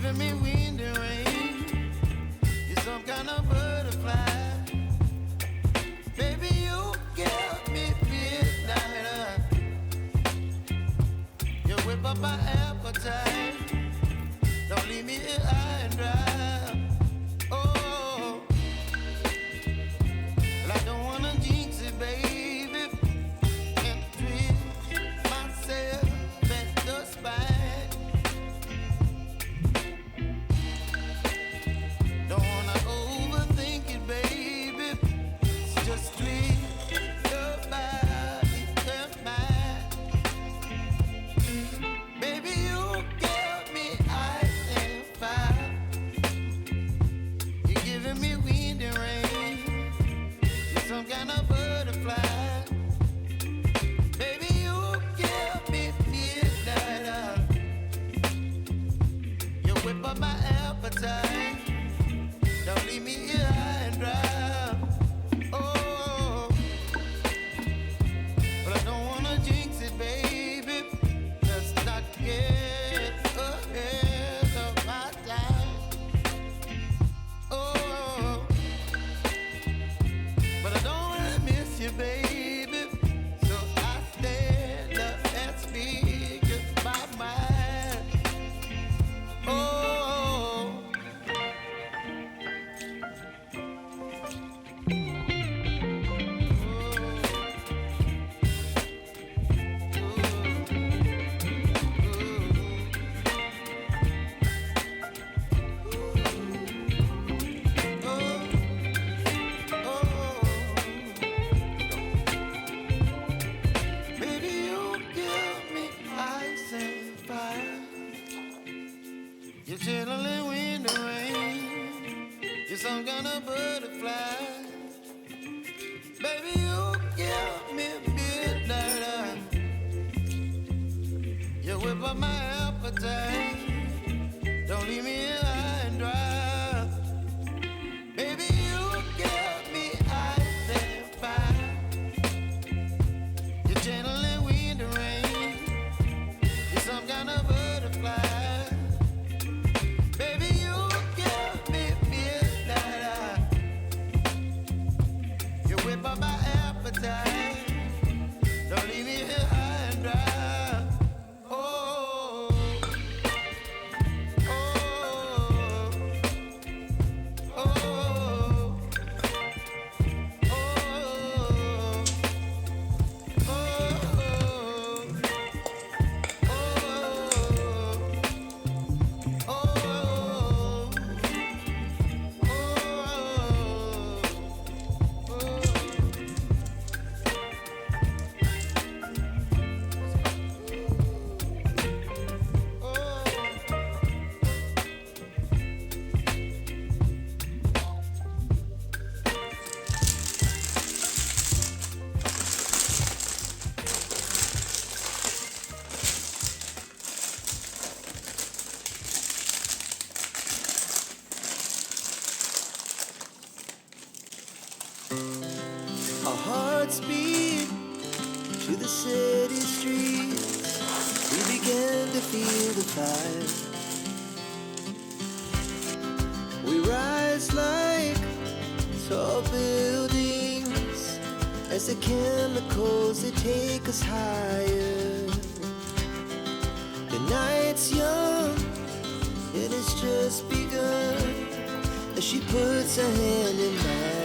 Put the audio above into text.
giving me wind and rain. You're some kind of butterfly. Baby, you give me midnight. You whip up my appetite. Don't leave me here high and dry. Oh, well, I don't wanna jinx it, baby, and twist myself at the spine. Don't wanna overthink it, baby. It's just twist your body and mine. Baby, you give me ice and fire. You're giving me wind and rain. You're some kind of butterfly. Baby, you give me midnight. You whip up my appetite. Don't leave me here high and dry. Oh, but I don't wanna jinx it, baby. Let's not get ahead of my time. Oh, but I don't wanna miss you, baby. So I stand up and speak my mind. Oh. Baby, you give me ice and fire. You're chilling wind and rain. You're some kind of butterfly. Baby, you give me midnight. You whip up my appetite. Don't leave me here high and dry. Baby, you give me ice and fire. You're channeling wind and rain. You're some kind of butterfly. Baby, you give me midnight. You whip up my appetite. Don't leave me here high and dry. Oh, oh, oh, oh, Our hearts beat to the city streets. We began to feel the fire. We rise like tall buildings as the chemicals they take us higher. The night's young, it has just begun as she puts her hand in mine.